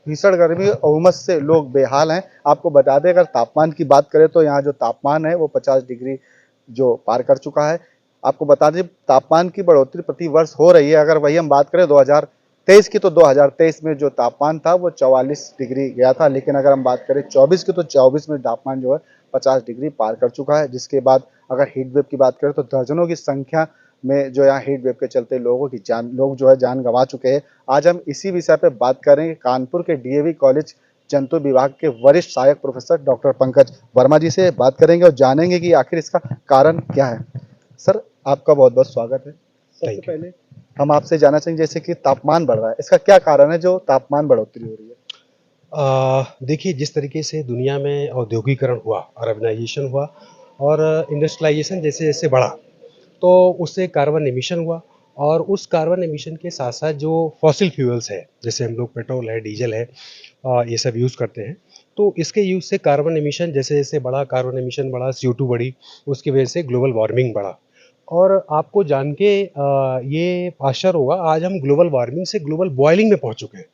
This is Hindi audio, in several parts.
भीषण गर्मी और उमस से लोग बेहाल हैं। आपको बता दें, अगर तापमान की बात करें तो यहाँ जो तापमान है वो 50 डिग्री जो पार कर चुका है। आपको बता दें, तापमान की बढ़ोतरी प्रति वर्ष हो रही है। अगर वही हम बात करें 2023 की, तो 2023 में जो तापमान था वो 44 डिग्री गया था, लेकिन अगर हम बात करें 24 की, तो 24 में तापमान जो है 50 डिग्री पार कर चुका है। जिसके बाद अगर हीट वेव की बात करें तो दर्जनों की संख्या में जो यहाँ हीट वेव के चलते लोग जो है जान गंवा चुके हैं। आज हम इसी विषय पे बात करेंगे कानपुर के डीएवी कॉलेज जंतु विभाग के वरिष्ठ सहायक प्रोफेसर डॉक्टर पंकज वर्मा जी से बात करेंगे और जानेंगे कि आखिर इसका कारण क्या है। सर, आपका बहुत बहुत स्वागत है। सबसे थैंक यू। पहले हम आपसे जानना चाहेंगे, जैसे कि तापमान बढ़ रहा है, इसका क्या कारण है जो तापमान बढ़ोतरी हो रही है? देखिए, जिस तरीके से दुनिया में औद्योगिकरण हुआ, अर्बनाइजेशन हुआ और इंडस्ट्रियलाइजेशन जैसे-जैसे बढ़ा, तो उससे कार्बन एमिशन हुआ और उस कार्बन एमिशन के साथ-साथ जो फॉसिल फ्यूल्स है, जैसे हम लोग पेट्रोल है, डीज़ल है, ये सब यूज़ करते हैं। तो इसके यूज़ से कार्बन एमिशन जैसे-जैसे बढ़ा, कार्बन एमिशन बढ़ा, CO2 बढ़ी, उसकी वजह से ग्लोबल वार्मिंग बढ़ा। और आपको जान के ये आश्चर्य होगा, आज हम ग्लोबल वार्मिंग से ग्लोबल बॉयलिंग में पहुँच चुके हैं।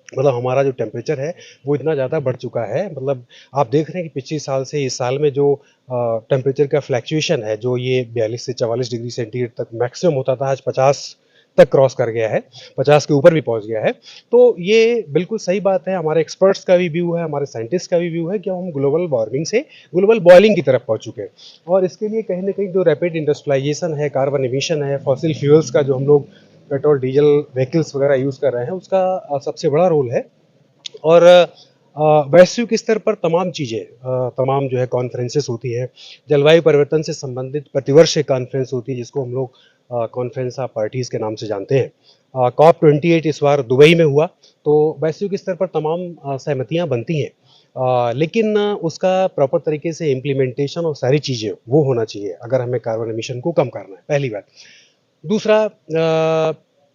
मतलब हमारा जो टेम्परेचर है वो इतना ज़्यादा बढ़ चुका है। मतलब आप देख रहे हैं कि पिछले साल से इस साल में जो टेम्परेचर का फ्लक्चुएशन है, जो ये 42 से 44 डिग्री सेंटीग्रेड तक मैक्सिमम होता था, आज 50 तक क्रॉस कर गया है, 50 के ऊपर भी पहुंच गया है। तो ये बिल्कुल सही बात है, हमारे एक्सपर्ट्स का भी व्यू है, हमारे साइंटिस्ट का भी व्यू है कि हम ग्लोबल वार्मिंग से ग्लोबल बॉयलिंग की तरफ पहुंच चुके हैं। और इसके लिए कहीं ना कहीं जो रैपिड इंडस्ट्रियलाइजेशन है, कार्बन एमिशन है, फॉसिल फ्यूल्स का जो हम लोग पेट्रोल डीजल व्हीकल्स वगैरह यूज़ कर रहे हैं, उसका सबसे बड़ा रोल है। और वैश्विक स्तर पर तमाम चीज़ें, तमाम जो है कॉन्फ्रेंसेस होती हैं, जलवायु परिवर्तन से संबंधित प्रतिवर्ष एक कॉन्फ्रेंस होती है जिसको हम लोग कॉन्फ्रेंस ऑफ पार्टीज़ के नाम से जानते हैं। COP 28 इस बार दुबई में हुआ। तो वैश्विक स्तर पर तमाम सहमतियाँ बनती हैं, लेकिन उसका प्रॉपर तरीके से इम्प्लीमेंटेशन और सारी चीज़ें वो होना चाहिए अगर हमें कार्बन एमिशन को कम करना है, पहली बात। दूसरा,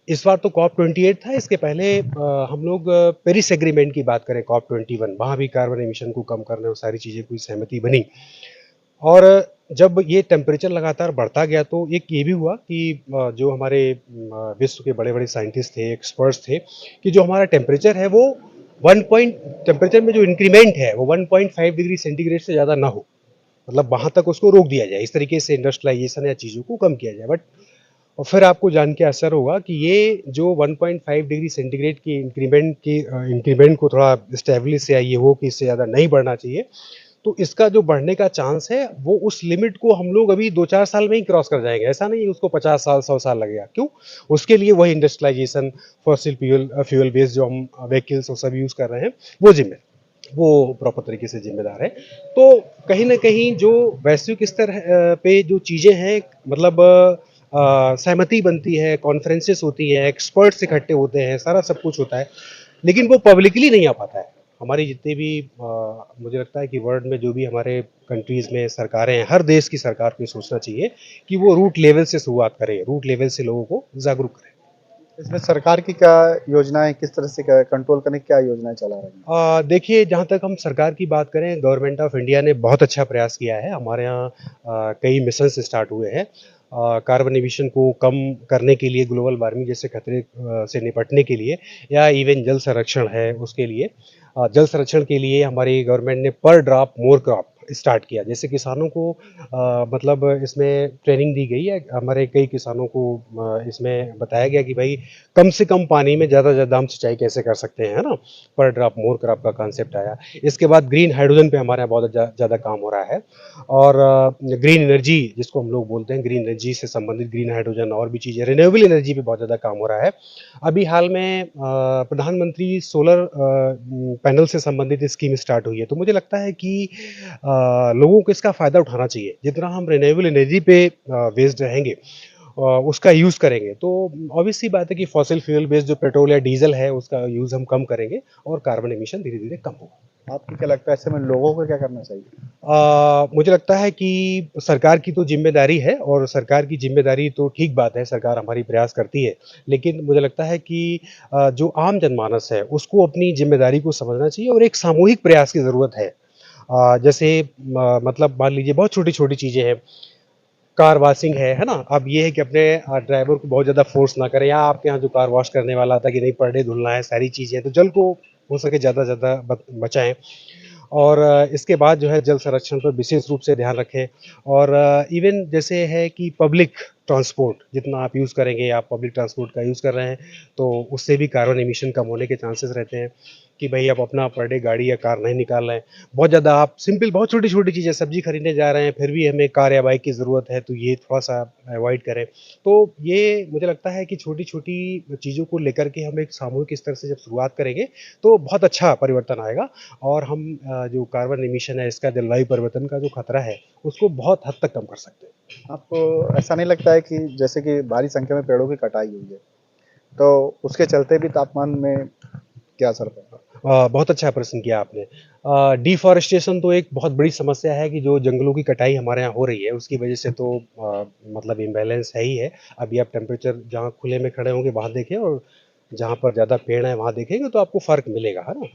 इस बार तो कॉप 28 था, इसके पहले हम लोग पेरिस एग्रीमेंट की बात करें, कॉप 21 वहाँ भी कार्बन एमिशन को कम करने और सारी चीज़ें की सहमति बनी। और जब ये टेम्परेचर लगातार बढ़ता गया तो एक ये भी हुआ कि जो हमारे विश्व के बड़े-बड़े साइंटिस्ट थे, एक्सपर्ट्स थे, कि जो हमारा टेम्परेचर है वो 1 पॉइंट टेम्परेचर में जो इंक्रीमेंट है वो 1.5 डिग्री सेंटीग्रेड से ज़्यादा ना हो। मतलब वहाँ तक उसको रोक दिया जाए, इस तरीके से इंडस्ट्रियलाइजेशन या चीज़ों को कम किया जाए। बट और फिर आपको जान के असर होगा कि ये जो 1.5 डिग्री सेंटीग्रेड की इंक्रीमेंट को थोड़ा स्टेब्लिश या ये हो कि इससे ज़्यादा नहीं बढ़ना चाहिए। तो इसका जो बढ़ने का चांस है वो उस लिमिट को हम लोग अभी 2-4 साल में ही क्रॉस कर जाएँगे। ऐसा नहीं है उसको 50 साल, 100 साल लगेगा। क्यों? उसके लिए वही इंडस्ट्रियलाइजेशन, फॉसिल फ्यूल बेस्ड जो हम व्हीकल्स और सब यूज़ कर रहे हैं, वो प्रॉपर तरीके से ज़िम्मेदार है। तो कहीं न कहीं जो वैश्विक स्तर पे जो चीज़ें हैं, मतलब सहमति बनती है, कॉन्फ्रेंसेस होती हैं, एक्सपर्ट्स इकट्ठे होते हैं, सारा सब कुछ होता है, लेकिन वो पब्लिकली नहीं आ पाता है। हमारी जितनी भी मुझे लगता है कि वर्ल्ड में जो भी हमारे कंट्रीज़ में सरकारें हैं, हर देश की सरकार को ये सोचना चाहिए कि वो रूट लेवल से शुरुआत करें, रूट लेवल से लोगों को जागरूक करें। इसमें सरकार की क्या योजनाएं, किस तरह से कंट्रोल करने की क्या योजनाएं चला रही हैं? देखिए, जहाँ तक हम सरकार की बात करें, गवर्नमेंट ऑफ इंडिया ने बहुत अच्छा प्रयास किया है। हमारे यहाँ कई मिशंस स्टार्ट हुए हैं कार्बन एमिशन को कम करने के लिए, ग्लोबल वार्मिंग जैसे खतरे से निपटने के लिए, या इवन जल संरक्षण है उसके लिए। जल संरक्षण के लिए हमारी गवर्नमेंट ने पर ड्रॉप मोर क्रॉप स्टार्ट किया। जैसे किसानों को मतलब इसमें ट्रेनिंग दी गई है। हमारे कई किसानों को इसमें बताया गया कि भाई कम से कम पानी में ज़्यादा से ज़्यादा हम सिंचाई कैसे कर सकते हैं, है ना? पर ड्रॉप मोर क्रॉप का कॉन्सेप्ट आया। इसके बाद ग्रीन हाइड्रोजन पे हमारे यहाँ बहुत ज़्यादा काम हो रहा है। और ग्रीन एनर्जी जिसको हम लोग बोलते हैं, ग्रीन एनर्जी से संबंधित ग्रीन हाइड्रोजन और भी चीज़ें, रिन्यूएबल एनर्जी पे बहुत ज़्यादा काम हो रहा है। अभी हाल में प्रधानमंत्री सोलर पैनल से संबंधित स्कीम स्टार्ट हुई है। तो मुझे लगता है कि लोगों को इसका फ़ायदा उठाना चाहिए। जितना हम रिन्यूएबल एनर्जी पे बेस्ड रहेंगे, उसका यूज़ करेंगे, तो ऑब्वियस सी बात है कि फॉसिल फ्यूल बेस्ड जो पेट्रोल या डीज़ल है उसका यूज़ हम कम करेंगे और कार्बन एमिशन धीरे-धीरे कम होगा। आपको क्या लगता है, ऐसे में लोगों को क्या करना चाहिए? मुझे लगता है कि सरकार की तो ज़िम्मेदारी है, और सरकार की ज़िम्मेदारी तो ठीक बात है, सरकार हमारी प्रयास करती है। लेकिन मुझे लगता है कि जो आम जनमानस है उसको अपनी ज़िम्मेदारी को समझना चाहिए और एक सामूहिक प्रयास की ज़रूरत है। जैसे मतलब मान लीजिए बहुत छोटी-छोटी चीज़ें हैं, कार वॉशिंग है ना? अब ये है कि अपने ड्राइवर को बहुत ज़्यादा फ़ोर्स ना करें, या आपके यहाँ जो कार वॉश करने वाला आता है कि नहीं पर डे धुलना है, सारी चीज़ें, तो जल को हो सके ज़्यादा से ज़्यादा बचाएँ। और इसके बाद जो है जल संरक्षण पर विशेष रूप से ध्यान रखें और इवन जैसे है कि पब्लिक ट्रांसपोर्ट जितना आप यूज़ करेंगे, आप पब्लिक ट्रांसपोर्ट का यूज़ कर रहे हैं, तो उससे भी कार्बन एमिशन कम होने के चांसेस रहते हैं कि भई आप अपना पर डे गाड़ी या कार नहीं निकाल रहे हैं। बहुत ज़्यादा आप सिंपल बहुत छोटी-छोटी चीज़ें सब्ज़ी खरीदने जा रहे हैं, फिर भी हमें कार या बाइक की ज़रूरत है, तो ये थोड़ा-सा अवॉइड करें। तो ये मुझे लगता है कि छोटी-छोटी चीज़ों को लेकर के हम एक सामूहिक स्तर से जब शुरुआत करेंगे, तो बहुत अच्छा परिवर्तन आएगा और हम जो कार्बन एमिशन है, इसका जलवायु परिवर्तन का जो खतरा है, उसको बहुत हद तक कम कर सकते हैं। आपको ऐसा नहीं लगता है कि जैसे कि भारी संख्या में पेड़ों की कटाई हुई है, तो उसके चलते भी तापमान में क्या असर पड़ा? बहुत अच्छा प्रश्न किया आपने। डिफ़ॉरेस्टेशन तो एक बहुत बड़ी समस्या है कि जो जंगलों की कटाई हमारे यहाँ हो रही है, उसकी वजह से तो मतलब इम्बैलेंस है ही है। अभी आप टेम्परेचर जहाँ खुले में खड़े होंगे वहाँ देखें और जहाँ पर ज़्यादा पेड़ हैं वहाँ देखेंगे तो आपको फ़र्क मिलेगा, है ना?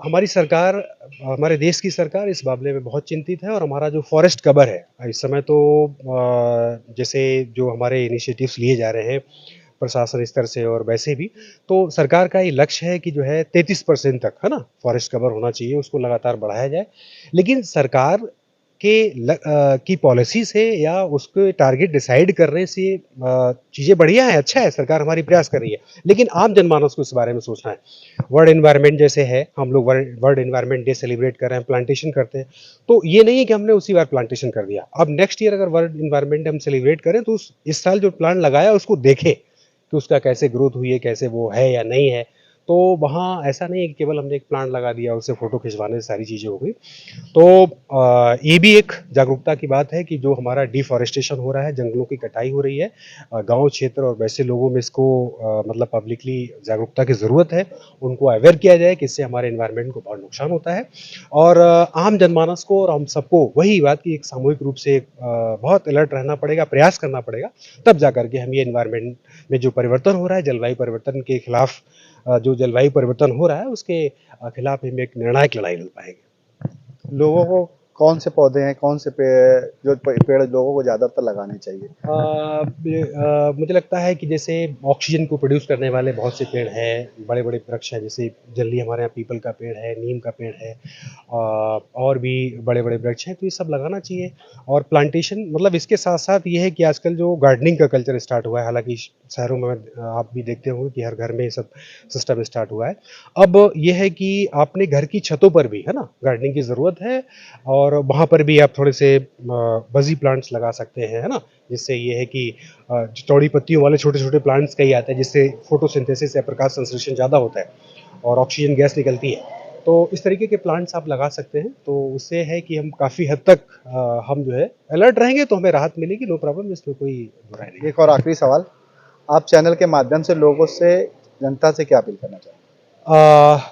हमारी सरकार हमारे देश की सरकार इस मामले में बहुत चिंतित है और हमारा जो फ़ॉरेस्ट कवर है, इस समय तो जैसे जो हमारे इनिशिएटिव्स लिए जा रहे हैं प्रशासन स्तर से और वैसे भी, तो सरकार का ये लक्ष्य है कि जो है 33% तक, है ना? फ़ॉरेस्ट कवर होना चाहिए, उसको लगातार बढ़ाया जाए। लेकिन सरकार के की पॉलिसी से या उसके टारगेट डिसाइड करने से चीज़ें बढ़िया हैं, अच्छा है, सरकार हमारी प्रयास कर रही है। लेकिन आम जनमानस को इस बारे में सोचना है। वर्ल्ड एनवायरनमेंट जैसे है, हम लोग world world environment day celebrate कर रहे हैं, प्लांटेशन करते हैं। तो ये नहीं है कि हमने उसी बार प्लांटेशन कर दिया। अब नेक्स्ट ईयर अगर वर्ल्ड एनवायरनमेंट डे हम सेलिब्रेट करें तो उस इस साल जो प्लांट लगाया उसको देखें। कि उसका कैसे ग्रोथ हुई है, कैसे वो है या नहीं है। तो वहाँ ऐसा नहीं है कि केवल हमने एक प्लांट लगा दिया, उससे फ़ोटो खिंचवाने से सारी चीज़ें हो गई। तो ये भी एक जागरूकता की बात है कि जो हमारा डिफ़ॉरेस्टेशन हो रहा है, जंगलों की कटाई हो रही है गाँव क्षेत्र और वैसे लोगों में इसको मतलब पब्लिकली जागरूकता की ज़रूरत है। उनको अवेयर किया जाए कि इससे हमारे एनवायरनमेंट को बहुत नुकसान होता है और आम जनमानस को और हम सबको वही बात कि एक सामूहिक रूप से बहुत अलर्ट रहना पड़ेगा, प्रयास करना पड़ेगा, तब जाकर के हम ये एनवायरनमेंट में जो परिवर्तन हो रहा है, जलवायु परिवर्तन के खिलाफ जो जलवायु परिवर्तन हो रहा है, उसके खिलाफ हम एक निर्णायक लड़ाई लड़ पाएँगे। लोगों को कौन से पौधे हैं, कौन से जो पेड़ लोगों को ज़्यादातर लगाने चाहिए? मुझे लगता है कि जैसे ऑक्सीजन को प्रोड्यूस करने वाले बहुत से पेड़ हैं, बड़े-बड़े वृक्ष हैं, जैसे जनरली हमारे यहाँ पीपल का पेड़ है, नीम का पेड़ है और भी बड़े-बड़े वृक्ष हैं, तो ये सब लगाना चाहिए और प्लांटेशन मतलब इसके साथ-साथ ये है कि आजकल जो गार्डनिंग का कल्चर स्टार्ट हुआ है, हालाँकि शहरों में आप भी देखते होंगे कि हर घर में ये सब सिस्टम स्टार्ट हुआ है। अब ये है कि आपने घर की छतों पर भी, है ना, गार्डनिंग की ज़रूरत है और वहाँ पर भी आप थोड़े से बज़ी प्लांट्स लगा सकते हैं, है ना? जिससे ये है कि चौड़ी पत्तियों वाले छोटे-छोटे प्लांट्स कई आते हैं, जिससे फोटोसिंथेसिस या प्रकाश संश्लेषण ज़्यादा होता है और ऑक्सीजन गैस निकलती है। तो इस तरीके के प्लांट्स आप लगा सकते हैं, तो उससे है कि हम काफ़ी हद तक हम जो है अलर्ट रहेंगे तो हमें राहत मिलेगी, नो प्रॉब्लम इसमें कोई बुराई नहीं है। एक और आखिरी सवाल, आप चैनल के माध्यम से लोगों से जनता से क्या अपील करना चाहेंगे? अ,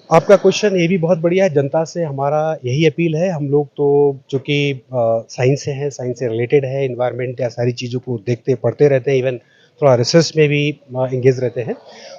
आपका क्वेश्चन ये भी बहुत बढ़िया है, जनता से हमारा यही अपील है, हम लोग तो चूँकि साइंस से हैं, साइंस से रिलेटेड है, एनवायरनमेंट या सारी चीज़ों को देखते पढ़ते रहते हैं, इवन थोड़ा रिसर्च में भी एंगेज रहते हैं।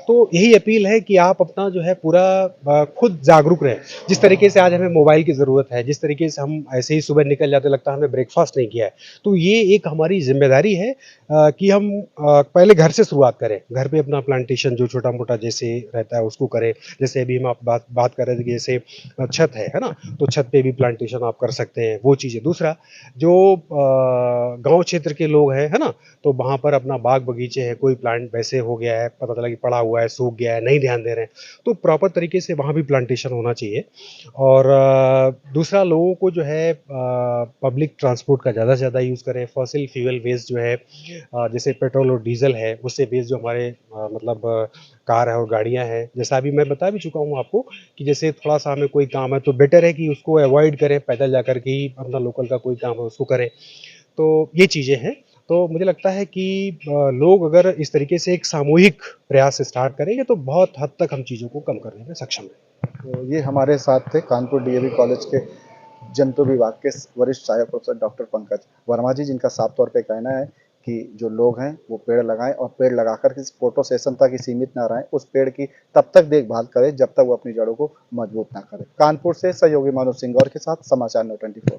तो यही अपील है कि आप अपना जो है पूरा खुद जागरूक रहें। जिस तरीके से आज हमें मोबाइल की ज़रूरत है, जिस तरीके से हम ऐसे ही सुबह निकल जाते लगता है हमने ब्रेकफ़ास्ट नहीं किया है। तो ये एक हमारी ज़िम्मेदारी है कि हम पहले घर से शुरुआत करें। घर पे अपना प्लांटेशन जो छोटा-मोटा जैसे रहता है उसको करें। जैसे अभी हम आप बात बात कर रहे थे कि जैसे छत है ना? तो छत पे भी प्लांटेशन आप कर सकते हैं, वो चीज़ है। दूसरा जो गाँव क्षेत्र के लोग हैं, है ना? तो वहाँ पर अपना बाग-बगीचे हैं, कोई प्लांट वैसे हो गया है, पता चला कि पड़ा हुआ है, सूख गया है, नहीं ध्यान दे रहे हैं, तो प्रॉपर तरीके से वहाँ भी प्लांटेशन होना चाहिए। और दूसरा लोगों को जो है पब्लिक ट्रांसपोर्ट का ज़्यादा से ज़्यादा यूज़ करें, फॉसिल फ्यूल वेस्ट जो है जैसे पेट्रोल और डीज़ल है, उससे बेस्ड जो हमारे मतलब कार है और गाड़ियाँ हैं, जैसा अभी मैं बता भी चुका हूँ आपको कि जैसे थोड़ा-सा हमें कोई काम है तो बेटर है कि उसको अवॉइड करें, पैदल जाकर के ही अपना लोकल का कोई काम है उसको करें। तो ये चीज़ें हैं। तो मुझे लगता है कि लोग अगर इस तरीके से एक सामूहिक प्रयास स्टार्ट करेंगे तो बहुत हद तक हम चीज़ों को कम करने में सक्षम हैं। तो ये हमारे साथ थे कानपुर डीएवी कॉलेज के जंतु विभाग के वरिष्ठ सहायक प्रोफेसर डॉक्टर पंकज वर्मा जी, जिनका साफ तौर पे कहना है कि जो लोग हैं वो पेड़ लगाएं और पेड़ लगाकर किसी फोटो सेशन तक ही सीमित ना रहें, उस पेड़ की तब तक देखभाल करें जब तक वो अपनी जड़ों को मजबूत ना करें। कानपुर से सहयोगी मनोज सिंह गौर के साथ समाचार 924।